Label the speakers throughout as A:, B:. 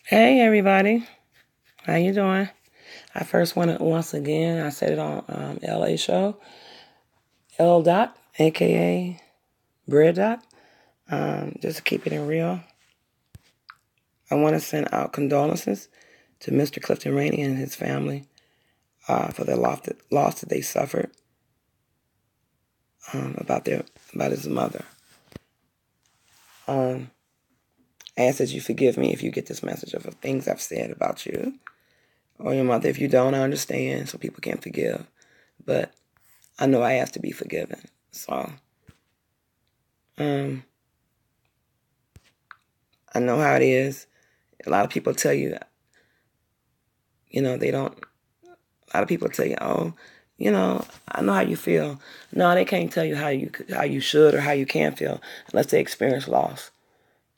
A: Hey everybody, how you doing? I first want to once again, I said it on LA show, L Dot, aka Bread Dot, just to keep it in real. I want to send out condolences to Mr. Clifton Rainey and his family for the loss that they suffered about his mother. I ask that you forgive me if you get this message of the things I've said about you or your mother. If you don't, I understand, so people can't forgive. But I know I asked to be forgiven. So, I know how it is. A lot of people tell you, they don't, a lot of people tell you, oh, I know how you feel. No, they can't tell you how you should or how you can feel unless they experience loss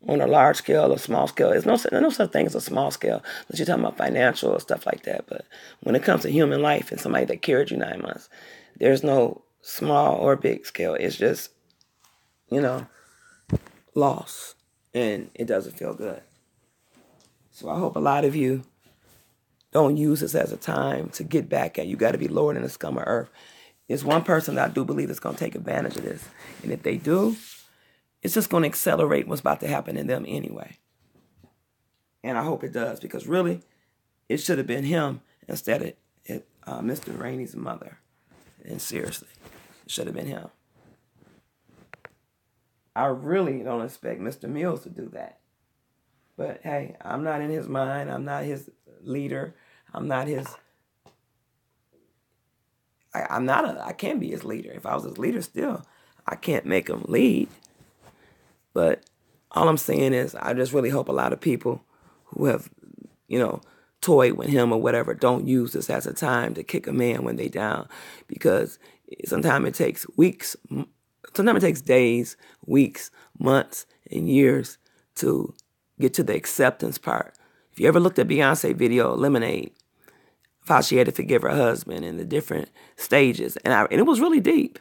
A: on a large scale or small scale. There's no such thing as a small scale unless you're talking about financial or stuff like that. But when it comes to human life and somebody that carried you 9 months, there's no small or big scale. It's just, loss. And it doesn't feel good. So I hope a lot of you don't use this as a time to get back at you. Got to be lower than the scum of earth. There's one person that I do believe is going to take advantage of this. And if they do, it's just going to accelerate what's about to happen in them anyway. And I hope it does, because really, it should have been him instead of Mr. Rainey's mother. And seriously, it should have been him. I really don't expect Mr. Mills to do that. But hey, I'm not in his mind. I'm not his leader. I'm not his. I can't be his leader. If I was his leader still, I can't make him lead. But all I'm saying is I just really hope a lot of people who have, toyed with him or whatever don't use this as a time to kick a man when they down. Because sometimes it takes weeks, sometimes it takes days, weeks, months, and years to get to the acceptance part. If you ever looked at Beyonce video, Lemonade, of how she had to forgive her husband in the different stages. And it was really deep.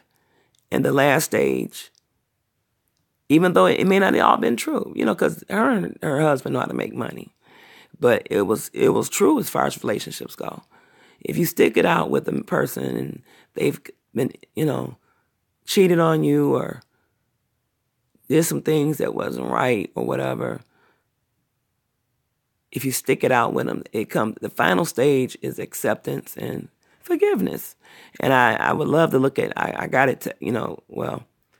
A: And the last stage, even though it may not have all been true, because her and her husband know how to make money. But it was true as far as relationships go. If you stick it out with a person and they've been, cheated on you or did some things that wasn't right or whatever, if you stick it out with them, the final stage is acceptance and forgiveness. And I would love to look at, I got it,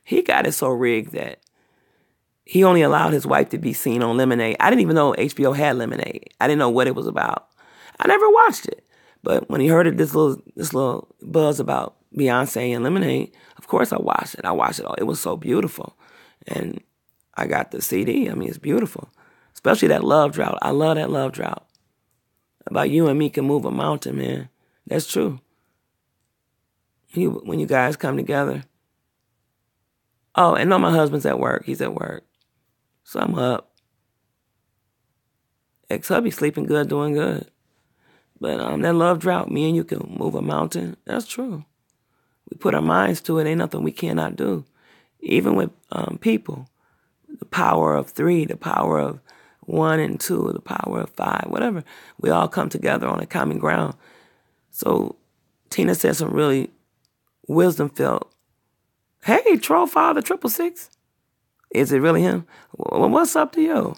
A: he got it so rigged that he only allowed his wife to be seen on Lemonade. I didn't even know HBO had Lemonade. I didn't know what it was about. I never watched it. But when he heard this little buzz about Beyonce and Lemonade, of course I watched it. I watched it all. It was so beautiful. And I got the CD. I mean, it's beautiful. Especially that Love Drought. I love that Love Drought. About you and me can move a mountain, man. That's true. When you guys come together. Oh, and no, my husband's at work. He's at work. So I'm up. Ex-hubby sleeping good, doing good. But that Love Drought, me and you can move a mountain. That's true. We put our minds to it. Ain't nothing we cannot do. Even with people. The power of 3, the power of 1 and 2, the power of 5, whatever. We all come together on a common ground. So Tina said some really wisdom-filled. Hey, Troll Father 666. Is it really him? Well, what's up to you?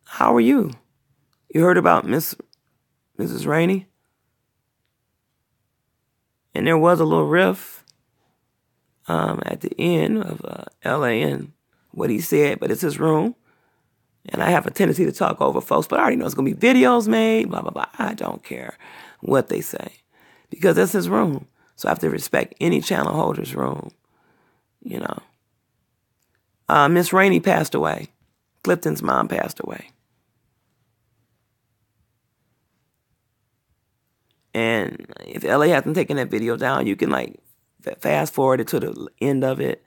A: How are you? You heard about Mrs. Rainey? And there was a little riff at the end of LA and what he said, but it's his room. And I have a tendency to talk over folks, but I already know it's going to be videos made, blah, blah, blah. I don't care what they say because that's his room. So I have to respect any channel holder's room, Miss Rainey passed away. Clifton's mom passed away. And if LA hasn't taken that video down, you can fast forward it to the end of it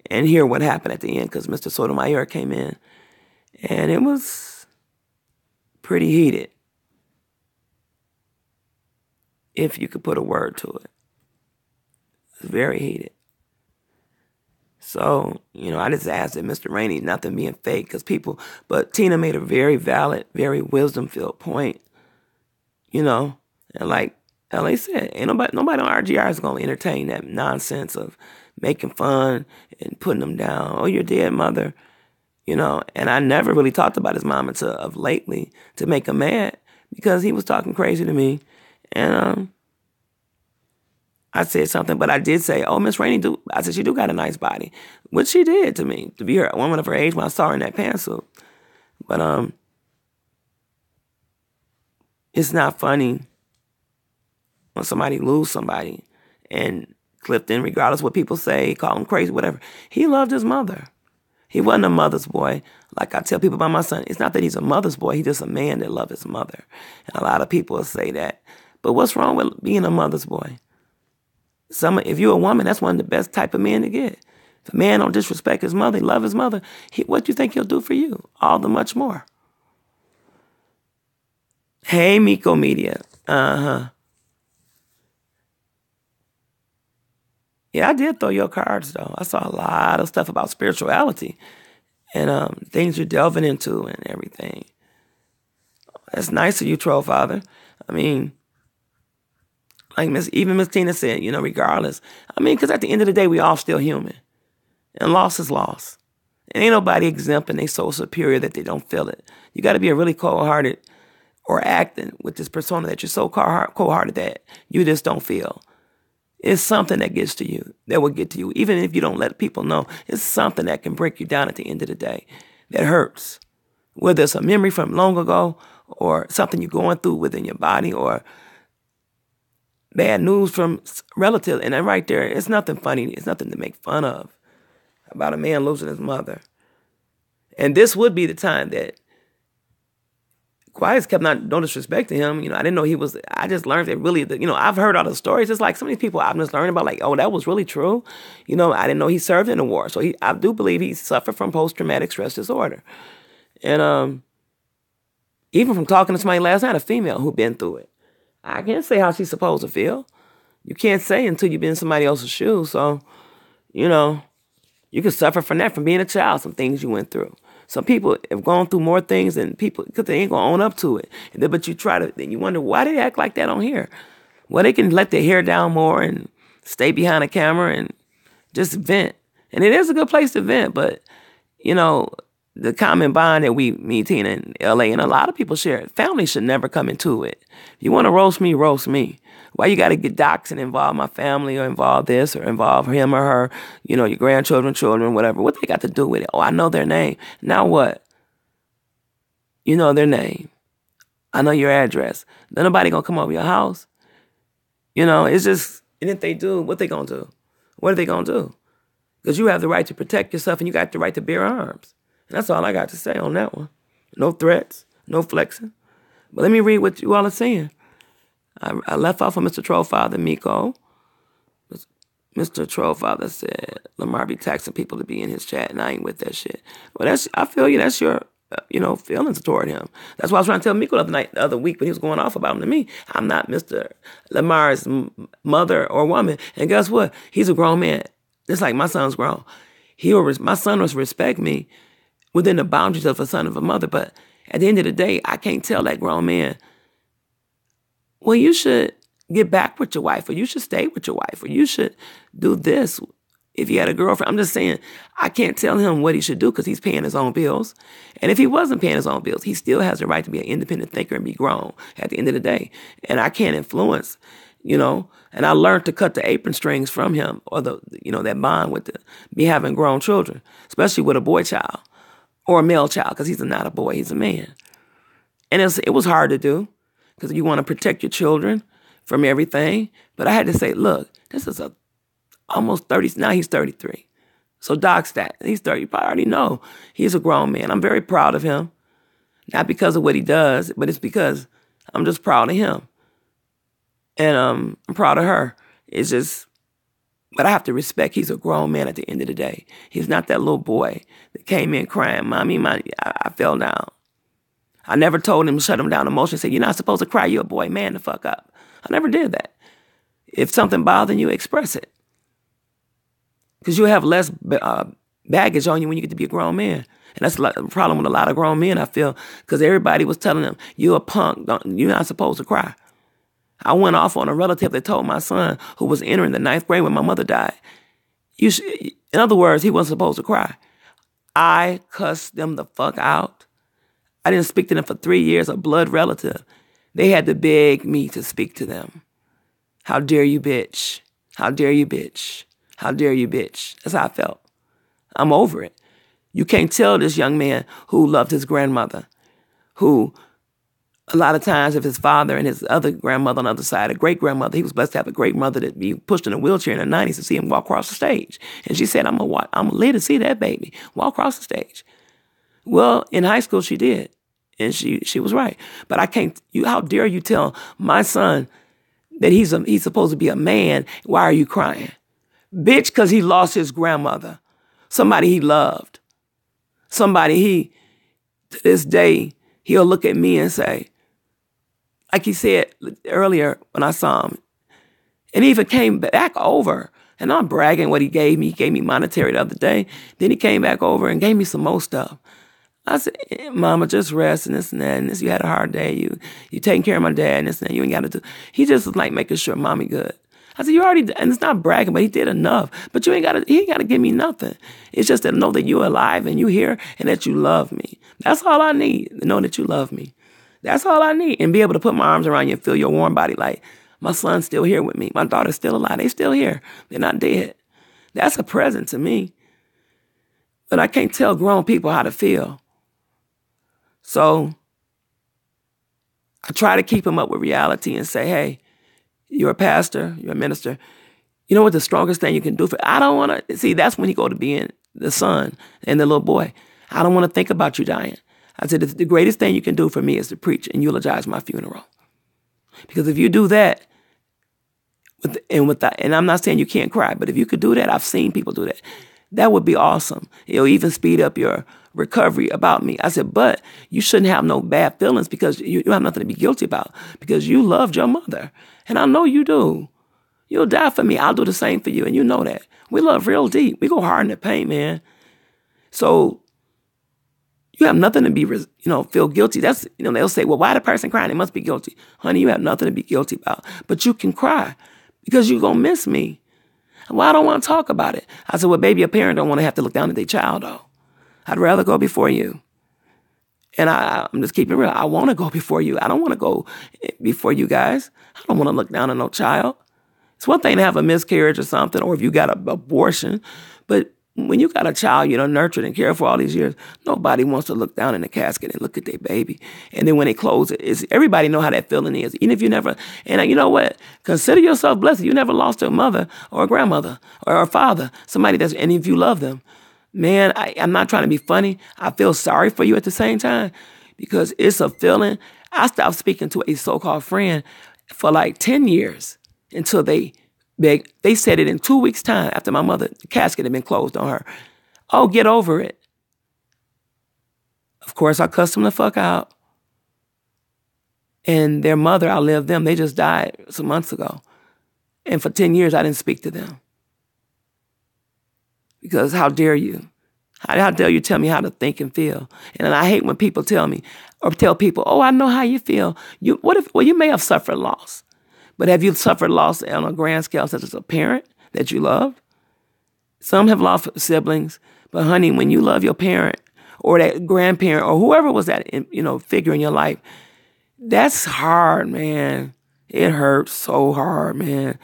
A: and hear what happened at the end because Mr. Sotomayor came in. And it was pretty heated, if you could put a word to it. It was very heated. So, I just asked that Mr. Rainey, nothing being fake, but Tina made a very valid, very wisdom-filled point, and like LA said, ain't nobody on RGR is going to entertain that nonsense of making fun and putting them down. Oh, your dead mother, and I never really talked about his mom until of lately to make him mad because he was talking crazy to me. And, I said something, but I did say, oh, Miss Rainey, I said, she do got a nice body, which she did to me, to be a woman of her age when I saw her in that pantsuit. But it's not funny when somebody lose somebody. And Clifton, regardless what people say, call him crazy, whatever, he loved his mother. He wasn't a mother's boy. Like I tell people about my son, it's not that he's a mother's boy, he's just a man that loved his mother. And a lot of people will say that. But what's wrong with being a mother's boy? If you're a woman, that's one of the best type of men to get. If a man don't disrespect his mother, he love his mother, what do you think he'll do for you? All the much more. Hey, Miko Media. Yeah, I did throw your cards, though. I saw a lot of stuff about spirituality and things you're delving into and everything. That's nice of you, Troll Father. I mean, like even Miss Tina said, regardless. I mean, because at the end of the day, we all still human. And loss is loss. And ain't nobody exempt and they so superior that they don't feel it. You got to be a really cold-hearted or acting with this persona that you're so cold-hearted that you just don't feel. It's something that gets to you, that will get to you. Even if you don't let people know, it's something that can break you down at the end of the day that hurts. Whether it's a memory from long ago or something you're going through within your body or bad news from relatives. And then right there, it's nothing funny. It's nothing to make fun of about a man losing his mother. And this would be the time that Quiet's kept no disrespect to him. I didn't know he was, I just learned that really, I've heard all the stories. It's like some of these people I've just learned about, like, oh, that was really true. I didn't know he served in the war. So I do believe he suffered from post-traumatic stress disorder. And even from talking to somebody last night, a female who'd been through it, I can't say how she's supposed to feel. You can't say until you've been in somebody else's shoes. So, you can suffer from that, from being a child, some things you went through. Some people have gone through more things than people, because they ain't going to own up to it. But you wonder why they act like that on here. Well, they can let their hair down more and stay behind a camera and just vent. And it is a good place to vent, but, the common bond that me, Tina, in LA, and a lot of people share, family should never come into it. If you want to roast me, roast me. Why you got to get doxxed and involve my family or involve this or involve him or her, your grandchildren, children, whatever. What they got to do with it? Oh, I know their name. Now what? You know their name. I know your address. Then nobody going to come over your house. It's just, and if they do, what they going to do? What are they going to do? Because you have the right to protect yourself and you got the right to bear arms. And that's all I got to say on that one. No threats, no flexing. But let me read what you all are saying. I left off of Mr. Trollfather, Miko. Mr. Trollfather said, Lamar be taxing people to be in his chat, and I ain't with that shit. Well, I feel you. That's your, feelings toward him. That's why I was trying to tell Miko the other week, but he was going off about him to me. I'm not Mr. Lamar's mother or woman. And guess what? He's a grown man. Just like my son's grown. My son must respect me within the boundaries of a son of a mother. But at the end of the day, I can't tell that grown man, well, you should get back with your wife, or you should stay with your wife, or you should do this if you had a girlfriend. I'm just saying, I can't tell him what he should do because he's paying his own bills. And if he wasn't paying his own bills, he still has the right to be an independent thinker and be grown at the end of the day. And I can't influence, and I learned to cut the apron strings from him, or that bond with me having grown children, especially with a boy child or a male child, because he's not a boy, he's a man. And it was hard to do because you want to protect your children from everything. But I had to say, look, this is almost 30, now he's 33. So Doc's that. He's 30. You probably already know he's a grown man. I'm very proud of him. Not because of what he does, but it's because I'm just proud of him. And I'm proud of her. It's just, but I have to respect he's a grown man at the end of the day. He's not that little boy that came in crying, Mommy, I fell down. I never told him to shut him down emotionally, say, you're not supposed to cry, you're a boy, man the fuck up. I never did that. If something bothers you, express it. because you'll have less baggage on you when you get to be a grown man. And that's the problem with a lot of grown men, I feel, because everybody was telling them, you're a punk, you're not supposed to cry. I went off on a relative that told my son, who was entering the 9th grade when my mother died, in other words, he wasn't supposed to cry. I cussed them the fuck out. I didn't speak to them for 3 years, a blood relative. They had to beg me to speak to them. How dare you, bitch? How dare you, bitch? How dare you, bitch? That's how I felt. I'm over it. You can't tell this young man who loved his grandmother, who a lot of times if his father and his other grandmother on the other side, a great-grandmother, he was blessed to have a great mother that be pushed in a wheelchair in the 90s to see him walk across the stage. And she said, I'm going to live to see that baby walk across the stage. Well, in high school, she did. And she was right. But I can't, how dare you tell my son that he's supposed to be a man, why are you crying? Bitch, because he lost his grandmother. Somebody he loved. Somebody to this day, he'll look at me and say, like he said earlier when I saw him, and he even came back over, and I'm bragging what he gave me. He gave me monetary the other day. Then he came back over and gave me some more stuff. I said, Mama, just rest and this and that, and this, you had a hard day. You taking care of my dad and this and that. You ain't got to do. He just was like making sure Mommy good. I said, you already, and it's not bragging, but he did enough. But he ain't got to give me nothing. It's just to know that you're alive and you here and that you love me. That's all I need, to know that you love me. That's all I need. And be able to put my arms around you and feel your warm body like, my son's still here with me. My daughter's still alive. They still here. They're not dead. That's a present to me. But I can't tell grown people how to feel. So I try to keep them up with reality and say, hey, you're a pastor, you're a minister. You know what the strongest thing you can do for, I don't want to, see, that's when you go to being the son and the little boy. I don't want to think about you dying. I said, the greatest thing you can do for me is to preach and eulogize my funeral. Because if you do that, and I'm not saying you can't cry, but if you could do that, I've seen people do that. That would be awesome. It'll even speed up your recovery about me. I said, but you shouldn't have no bad feelings because you have nothing to be guilty about because you loved your mother. And I know you do. You'll die for me. I'll do the same for you. And you know that. We love real deep. We go hard in the paint, man. So you have nothing to be, feel guilty. That's, they'll say, well, why the person crying? They must be guilty. Honey, you have nothing to be guilty about. But you can cry because you're going to miss me. Well, I don't want to talk about it. I said, well, baby, a parent don't want to have to look down at their child, though. I'd rather go before you. And I'm just keeping it real. I want to go before you. I don't want to go before you guys. I don't want to look down on no child. It's one thing to have a miscarriage or something, or if you got an abortion. But when you got a child you done nurtured and cared for all these years, nobody wants to look down in the casket and look at their baby. And then when they close it, everybody know how that feeling is. Even if you never, and you know what? Consider yourself blessed. You never lost a mother or a grandmother or a father, somebody that's, and if you love them. Man, I'm not trying to be funny. I feel sorry for you at the same time because it's a feeling. I stopped speaking to a so-called friend for like 10 years until they begged. They said it in 2 weeks' time after my mother, the casket had been closed on her. Oh, get over it. Of course, I cussed them the fuck out. And their mother, I lived them. They just died some months ago. And for 10 years, I didn't speak to them. Because how dare you? How dare you tell me how to think and feel? And I hate when people tell me or tell people, oh, I know how you feel. You may have suffered loss. But have you suffered loss on a grand scale such as a parent that you loved? Some have lost siblings. But honey, when you love your parent or that grandparent or whoever was that figure in your life, that's hard, man. It hurts so hard, man.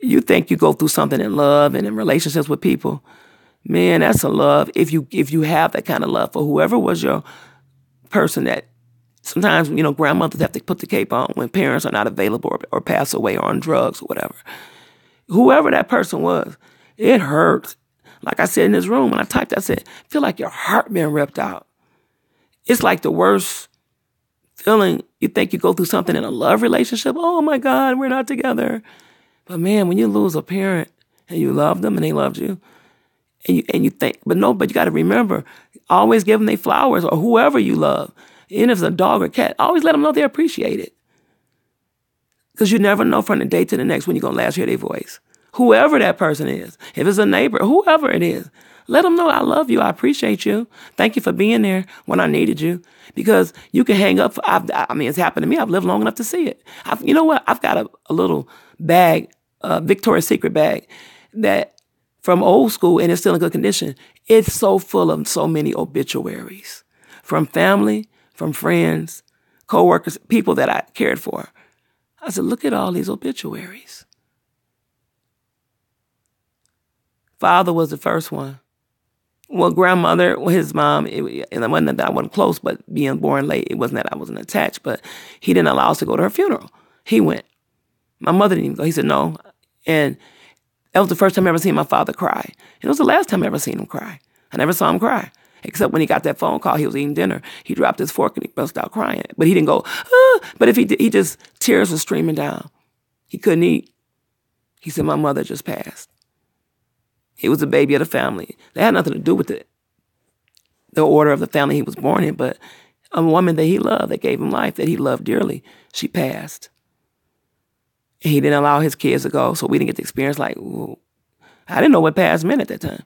A: You think you go through something in love and in relationships with people. Man, that's a love. If you have that kind of love for whoever was your person that sometimes, grandmothers have to put the cape on when parents are not available or pass away or on drugs or whatever. Whoever that person was, it hurts. Like I said in this room, when I typed, I said, feel like your heart being ripped out. It's like the worst feeling. You think you go through something in a love relationship. Oh my God, we're not together. But man, when you lose a parent and you love them and they loved you, and you think, but you got to remember, always give them their flowers or whoever you love. Even if it's a dog or cat, always let them know they appreciate it. Because you never know from the day to the next when you're going to last hear their voice whoever that person is. If it's a neighbor, whoever it is, let them know I love you. I appreciate you. Thank you for being there when I needed you. Because you can hang up. It's happened to me. I've lived long enough to see it. You know what? I've got a little bag, a Victoria's Secret bag that from old school, and it's still in good condition. It's so full of so many obituaries from family, from friends, coworkers, people that I cared for. I said, look at all these obituaries. Father was the first one. Well, grandmother, his mom, and it wasn't that I wasn't close, but being born late, it wasn't that I wasn't attached, but he didn't allow us to go to her funeral. He went. My mother didn't even go. He said no. And that was the first time I ever seen my father cry. And it was the last time I ever seen him cry. I never saw him cry. Except when he got that phone call, he was eating dinner. He dropped his fork and he burst out crying. But he didn't go, ah. But if he did, tears were streaming down. He couldn't eat. He said, my mother just passed. He was the baby of the family. That had nothing to do with the order of the family he was born in, but a woman that he loved, that gave him life, that he loved dearly, she passed. And he didn't allow his kids to go, so we didn't get the experience like, ooh. I didn't know what passed meant at that time.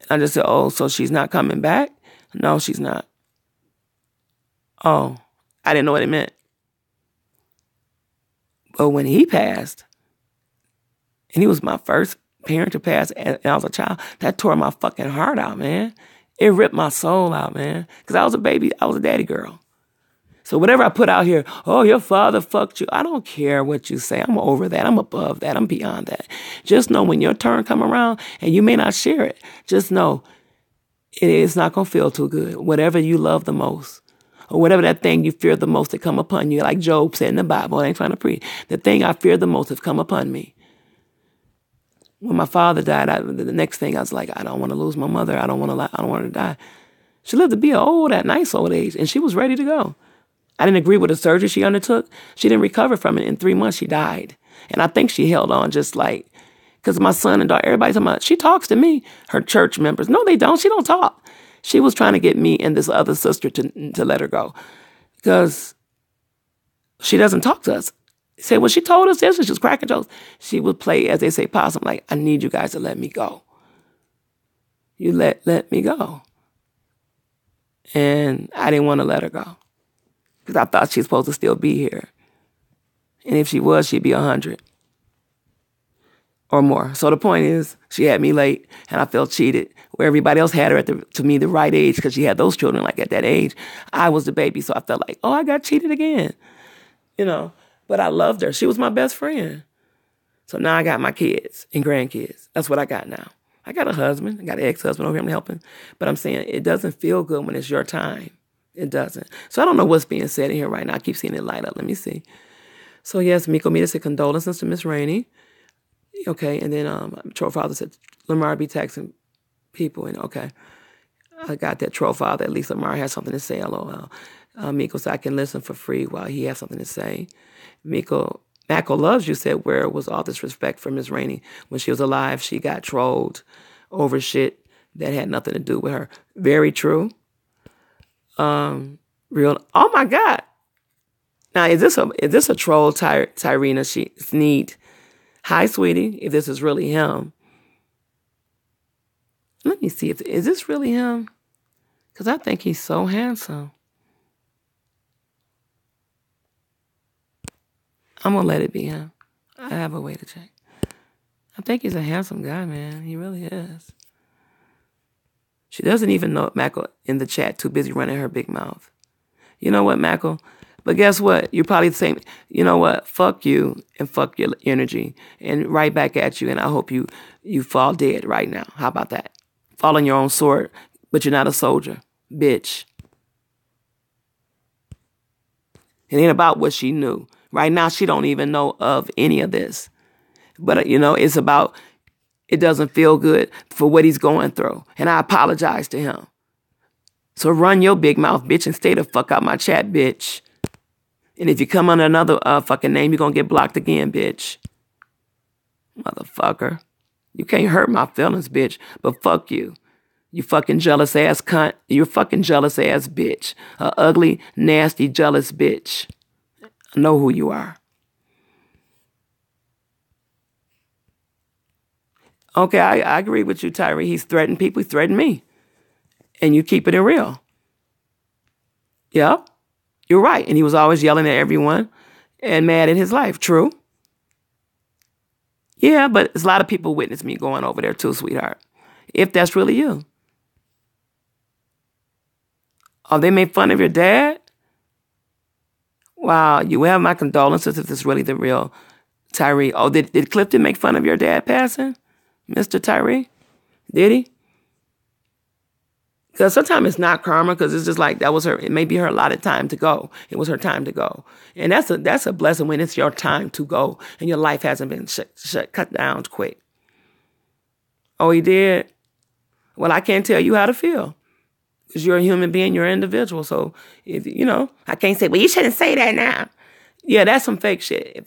A: And I just said, oh, so she's not coming back? No, she's not. Oh, I didn't know what it meant. But when he passed, and he was my first parent to pass, and I was a child, that tore my fucking heart out, man. It ripped my soul out, man. Because I was a baby, I was a daddy girl. So whatever I put out here, oh, your father fucked you. I don't care what you say. I'm over that. I'm above that. I'm beyond that. Just know when your turn come around, and you may not share it, just know it's not going to feel too good. Whatever you love the most, or whatever that thing you fear the most that come upon you, like Job said in the Bible, I ain't trying to preach, the thing I fear the most has come upon me. When my father died, the next thing I was like, I don't want to lose my mother. I don't want her to die. She lived to be that nice old age, and she was ready to go. I didn't agree with the surgery she undertook. She didn't recover from it. In 3 months, she died. And I think she held on just like, because my son and daughter, everybody's talking about, she talks to me, her church members. No, they don't. She don't talk. She was trying to get me and this other sister to let her go, because she doesn't talk to us. Say, well, she told us this, and she was cracking jokes. She would play, as they say, possum, like, I need you guys to let me go. You let me go. And I didn't want to let her go, because I thought she was supposed to still be here. And if she was, she'd be 100 or more. So the point is, she had me late, and I felt cheated, where everybody else had her to me the right age, because she had those children like at that age. I was the baby, so I felt like, oh, I got cheated again, you know. But I loved her. She was my best friend. So now I got my kids and grandkids. That's what I got now. I got a husband. I got an ex-husband over here I'm helping. But I'm saying it doesn't feel good when it's your time. It doesn't. So I don't know what's being said in here right now. I keep seeing it light up. Let me see. So yes, Miko Mita said condolences to Miss Rainey. Okay, and then Troll Father said Lamar be taxing people. And okay, I got that Troll Father. At least Lamar has something to say. LOL. Miko said I can listen for free while he has something to say. Mako Loves You said, where was all this respect for Miss Rainey? When she was alive, she got trolled over shit that had nothing to do with her. Very true. Real. Oh my God. Now, is this a troll, Tyrena Sneed? Hi, sweetie, if this is really him. Let me see, is this really him? Because I think he's so handsome. I'm going to let it be him. I have a way to check. I think he's a handsome guy, man. He really is. She doesn't even know Mackle in the chat, too busy running her big mouth. You know what, Mackle? But guess what? You're probably the same. You know what? Fuck you and fuck your energy. And right back at you. And I hope you fall dead right now. How about that? Fall on your own sword, but you're not a soldier. Bitch. It ain't about what she knew. Right now, she don't even know of any of this. But, it's about, it doesn't feel good for what he's going through. And I apologize to him. So run your big mouth, bitch, and stay the fuck out my chat, bitch. And if you come under another fucking name, you're going to get blocked again, bitch. Motherfucker. You can't hurt my feelings, bitch. But fuck you. You fucking jealous ass cunt. You're fucking jealous ass bitch. A ugly, nasty, jealous bitch. I know who you are. Okay, I agree with you, Tyree. He's threatened people. He threatened me. And you keep it in real. Yep, you're right. And he was always yelling at everyone and mad at his life. True. Yeah, but there's a lot of people witness me going over there too, sweetheart. If that's really you. Oh, they made fun of your dad? Wow, you have my condolences if it's really the real Tyree. Oh, did Clifton make fun of your dad passing? Mr. Tyree? Did he? Because sometimes it's not karma, because it's just like that was her, it may be her allotted time to go. It was her time to go. And that's a blessing when it's your time to go and your life hasn't been cut down quick. Oh, he did? Well, I can't tell you how to feel. Because you're a human being, you're an individual. So, if I can't say, well, you shouldn't say that now. Yeah, that's some fake shit.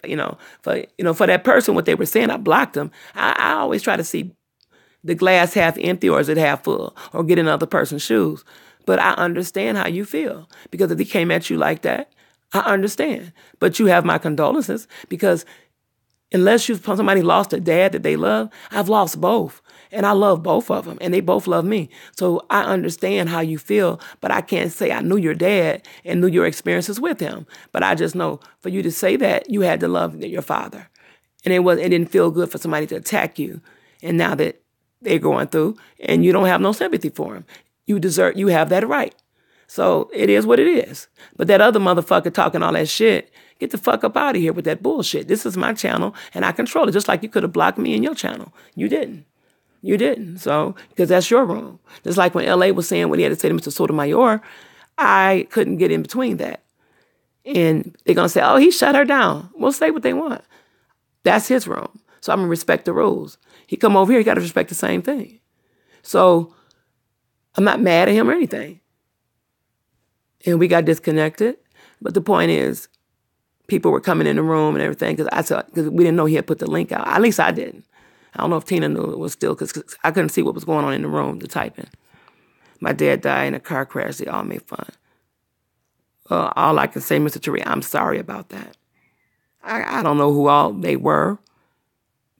A: For that person, what they were saying, I blocked them. I always try to see the glass half empty or is it half full, or get in other person's shoes. But I understand how you feel, because if they came at you like that, I understand. But you have my condolences, because unless somebody lost a dad that they love, I've lost both. And I love both of them, and they both love me. So I understand how you feel, but I can't say I knew your dad and knew your experiences with him. But I just know for you to say that, you had to love your father. And it didn't feel good for somebody to attack you. And now that they're going through, and you don't have no sympathy for him, you have that right. So it is what it is. But that other motherfucker talking all that shit, get the fuck up out of here with that bullshit. This is my channel, and I control it, just like you could have blocked me in your channel. You didn't. You didn't. So, because that's your room. Just like when LA was saying what he had to say to Mr. Sotomayor, I couldn't get in between that. And they're going to say, oh, he shut her down. Well, say what they want. That's his room. So I'm going to respect the rules. He come over here, he got to respect the same thing. So I'm not mad at him or anything. And we got disconnected. But the point is, people were coming in the room and everything, because we didn't know he had put the link out. At least I didn't. I don't know if Tina knew it was still, because I couldn't see what was going on in the room, the typing. My dad died in a car crash. They all made fun. All I can say, Mr. Tyree, I'm sorry about that. I don't know who all they were,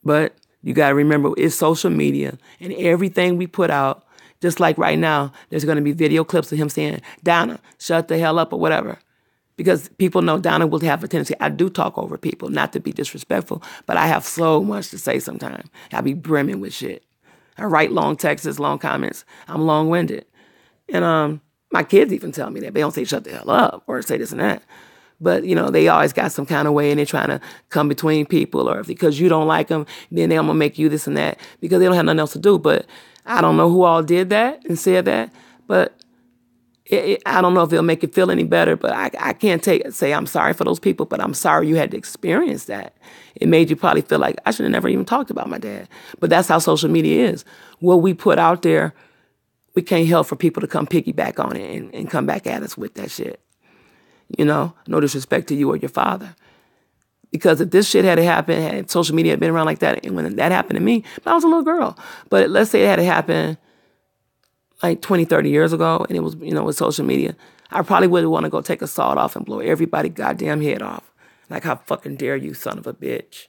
A: but you got to remember, it's social media, and everything we put out, just like right now, there's going to be video clips of him saying, Donna, shut the hell up, or whatever. Because people know Donna will have a tendency. I do talk over people, not to be disrespectful, but I have so much to say sometimes. I be brimming with shit. I write long texts, long comments. I'm long-winded. And my kids even tell me that. They don't say shut the hell up or say this and that. But, they always got some kind of way, and they're trying to come between people, or because you don't like them, then they're going to make you this and that, because they don't have nothing else to do. But I don't know who all did that and said that, but I don't know if it'll make it feel any better, but I can't say I'm sorry for those people, but I'm sorry you had to experience that. It made you probably feel like I should have never even talked about my dad. But that's how social media is. What we put out there, we can't help for people to come piggyback on it and come back at us with that shit. No disrespect to you or your father. Because if this shit had happened, had social media had been around like that, and when that happened to me, I was a little girl. But let's say it had happened like 20, 30 years ago, and it was, with social media, I probably would want to go take a sawed off and blow everybody's goddamn head off. Like, how fucking dare you, son of a bitch.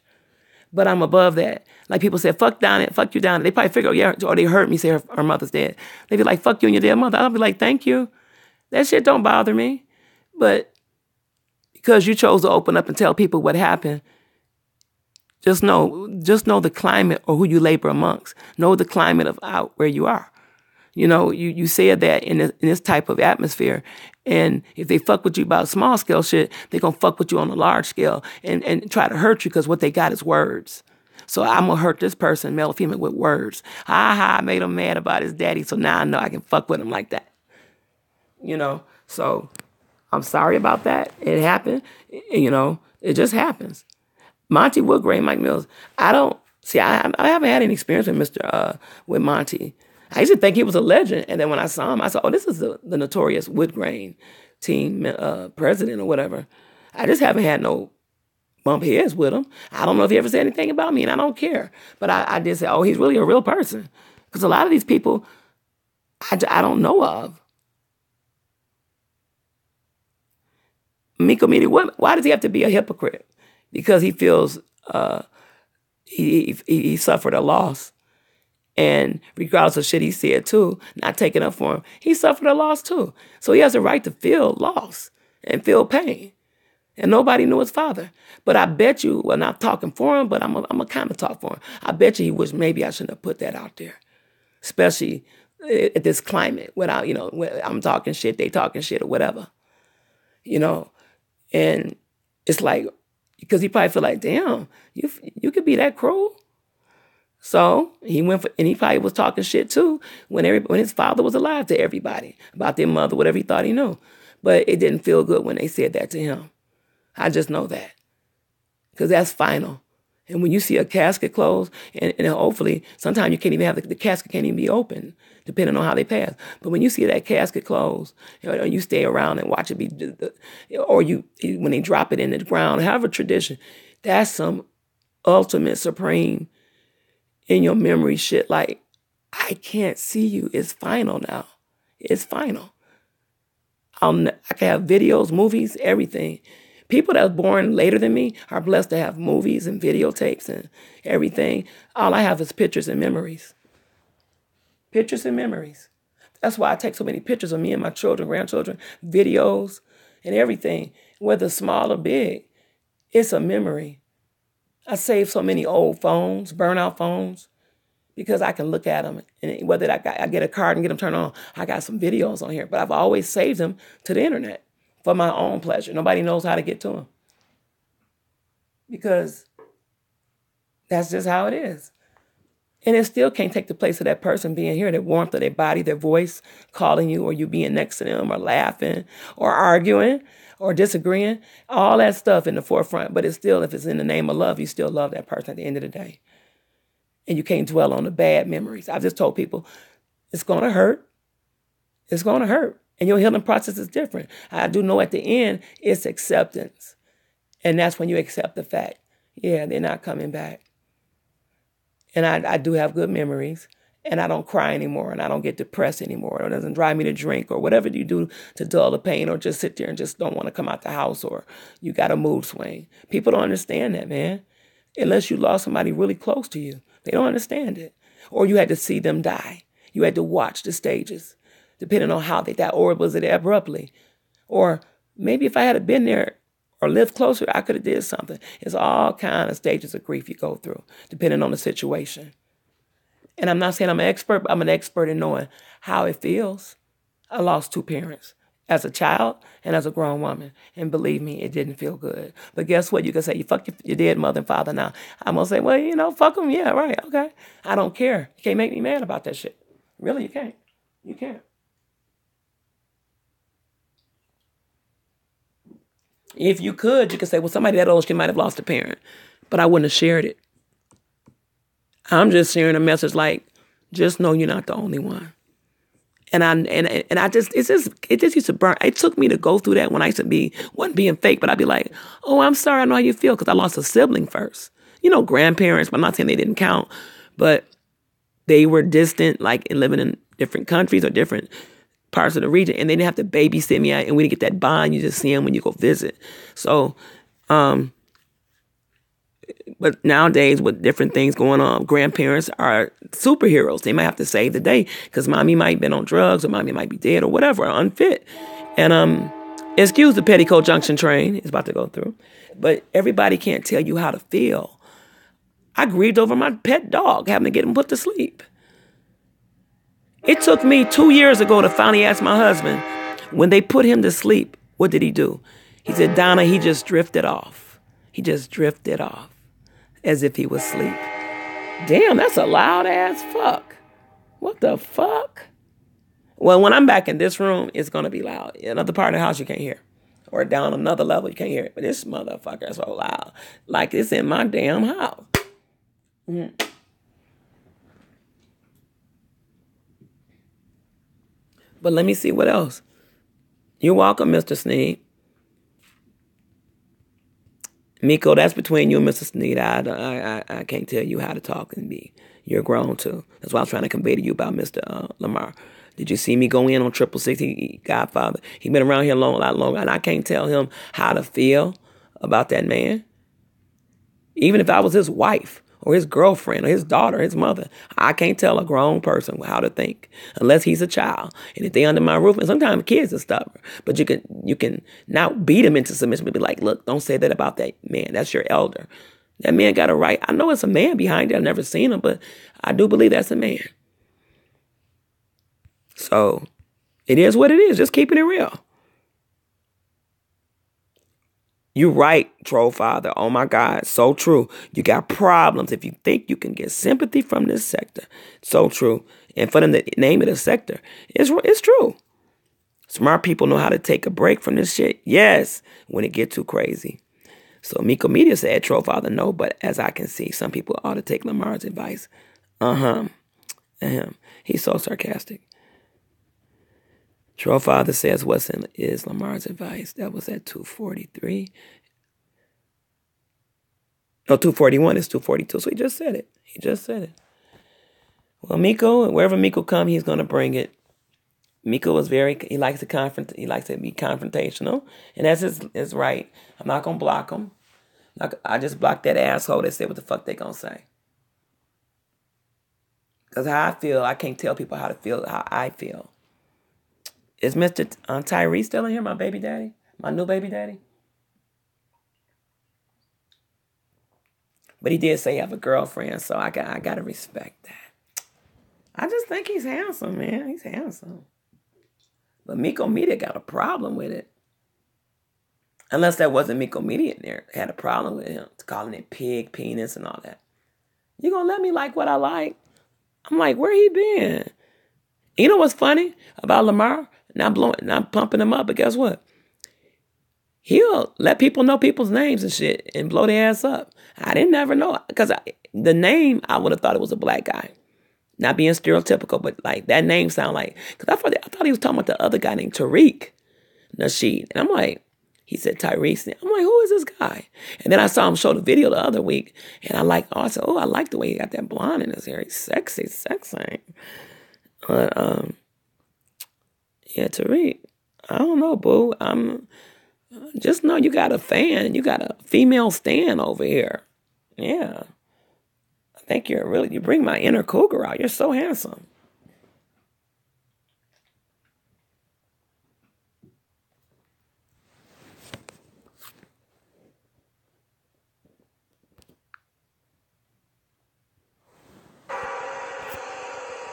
A: But I'm above that. Like, people say, fuck Donna, fuck you, Donna. They probably figure, yeah, or they heard me say her mother's dead. They'd be like, fuck you and your dead mother. I'll be like, thank you. That shit don't bother me. But because you chose to open up and tell people what happened, just know the climate, or who you labor amongst. Know the climate of out where you are. You said that in this type of atmosphere, and if they fuck with you about small scale shit, they're going to fuck with you on a large scale and try to hurt you, because what they got is words. So I'm going to hurt this person, male or female, with words. I made him mad about his daddy, so now I know I can fuck with him like that. So I'm sorry about that. It happened. It just happens. Monty Woodgrain, Mike Mills. I haven't had any experience with Monty. I used to think he was a legend, and then when I saw him, I said, oh, this is the notorious Woodgrain team president or whatever. I just haven't had no bump heads with him. I don't know if he ever said anything about me, and I don't care. But I did say, oh, he's really a real person. Because a lot of these people, I don't know of. Miko Media, why does he have to be a hypocrite? Because he feels he suffered a loss. And regardless of shit he said too, not taking up for him, he suffered a loss too. So he has a right to feel loss and feel pain. And nobody knew his father. But I bet you, well, not talking for him, but I'm a kind of talk for him. I bet you he wish maybe I shouldn't have put that out there. Especially at this climate, without, when I'm talking shit, they talking shit or whatever. And it's like, because he probably feel like, damn, you could be that cruel. So he went for, and he probably was talking shit too when his father was alive to everybody about their mother, whatever he thought he knew. But it didn't feel good when they said that to him. I just know that, because that's final. And when you see a casket closed, and hopefully sometimes you can't even have the casket can't even be open, depending on how they pass. But when you see that casket closed, you stay around and watch it be, or when they drop it in the ground, have a tradition, that's some ultimate supreme in your memory shit. Like, I can't see you. It's final now. It's final. I can have videos, movies, everything. People that are born later than me are blessed to have movies and videotapes and everything. All I have is pictures and memories. Pictures and memories. That's why I take so many pictures of me and my children, grandchildren, videos, and everything, whether small or big. It's a memory. I save so many old phones, burnout phones, because I can look at them. And whether I get a card and get them turned on, I got some videos on here. But I've always saved them to the internet for my own pleasure. Nobody knows how to get to them, because that's just how it is. And it still can't take the place of that person being here, that warmth of their body, their voice calling you, or you being next to them, or laughing, or arguing, or disagreeing. All that stuff in the forefront. But it's still, if it's in the name of love, you still love that person at the end of the day. And you can't dwell on the bad memories. I've just told people, it's going to hurt. It's going to hurt. And your healing process is different. I do know at the end, it's acceptance. And that's when you accept the fact, yeah, they're not coming back. And I do have good memories. And I don't cry anymore. And I don't get depressed anymore. It doesn't drive me to drink or whatever you do to dull the pain, or just sit there and just don't want to come out the house, or you got a mood swing. People don't understand that, man. Unless you lost somebody really close to you. They don't understand it. Or you had to see them die. You had to watch the stages, depending on how they died. Or was it abruptly? Or maybe if I had been there or lived closer, I could have did something. It's all kind of stages of grief you go through, depending on the situation. And I'm not saying I'm an expert, but I'm an expert in knowing how it feels. I lost 2 parents, as a child and as a grown woman. And believe me, it didn't feel good. But guess what? You can say, you fuck your dead mother and father now. I'm going to say, well, fuck them. Yeah, right. Okay. I don't care. You can't make me mad about that shit. Really, you can't. You can't. If you could, you could say, well, somebody that old, she might have lost a parent. But I wouldn't have shared it. I'm just sharing a message like, just know you're not the only one. And I just, it just used to burn. It took me to go through that when I used to wasn't being fake, but I'd be like, oh, I'm sorry, I know how you feel, because I lost a sibling first. Grandparents, but I'm not saying they didn't count, but they were distant, like living in different countries or different parts of the region, and they didn't have to babysit me, and we didn't get that bond. You just see them when you go visit. So, but nowadays, with different things going on, grandparents are superheroes. They might have to save the day because mommy might have been on drugs, or mommy might be dead, or whatever, or unfit. And excuse the petticoat junction train, it's about to go through. But everybody can't tell you how to feel. I grieved over my pet dog, having to get him put to sleep. It took me 2 years ago to finally ask my husband, when they put him to sleep, what did he do? He said, Donna, he just drifted off. He just drifted off as if he was asleep. Damn, that's a loud ass fuck. What the fuck? Well, when I'm back in this room, it's going to be loud. Another part of the house you can't hear. Or down another level, you can't hear it. But this motherfucker is so loud. Like it's in my damn house. Mm-hmm. But let me see what else. You're welcome, Mr. Sneed. Miko, that's between you and Mr. Sneed. I can't tell you how to talk and be. You're grown too. That's what I was trying to convey to you about Mr. Lamar. Did you see me go in on 666? He Godfather. He been around here a lot longer, and I can't tell him how to feel about that man. Even if I was his wife or his girlfriend or his daughter, his mother. I can't tell a grown person how to think unless he's a child. And if they under my roof, and sometimes kids are stubborn, but you can not beat them into submission, but be like, look, don't say that about that man. That's your elder. That man got a right. I know it's a man behind it. I've never seen him, but I do believe that's a man. So it is what it is. Just keeping it real. You're right, Troll Father. Oh my God, so true. You got problems if you think you can get sympathy from this sector. So true. And for them to name it a sector, it's true. Smart people know how to take a break from this shit. Yes, when it get too crazy. So Miko Media said, Troll Father, no, but as I can see, some people ought to take Lamar's advice. He's so sarcastic. Troll Father says, is Lamar's advice? That was at 243. No, 241 is 242. So he just said it. Well, Miko, wherever Miko come, he's going to bring it. Miko was he likes to be confrontational. And that's his right. I'm not going to block him. I just blocked that asshole that said what the fuck they going to say. Because how I feel, I can't tell people how I feel. Is Mr. Tyree still in here, my baby daddy? My new baby daddy? But he did say he have a girlfriend, so I got to respect that. I just think he's handsome, man. He's handsome. But Miko Media got a problem with it. Unless that wasn't Miko Media in there. Had a problem with him calling it pig, penis, and all that. You gonna let me like what I like? I'm like, where he been? You know what's funny about Lamar? Not pumping him up, but guess what? He'll let people know people's names and shit and blow their ass up. I didn't never know. Because the name, I would have thought it was a black guy. Not being stereotypical, but like that name sound like, because I thought he was talking about the other guy named Tariq Nasheed. And I'm like, he said Tyrese. I'm like, who is this guy? And then I saw him show the video the other week. And I said, I like the way he got that blonde in his hair. He's sexy. But, yeah, Tariq, I don't know, boo. Just know you got a fan. You got a female stan over here. Yeah. I think you bring my inner cougar out. You're so handsome.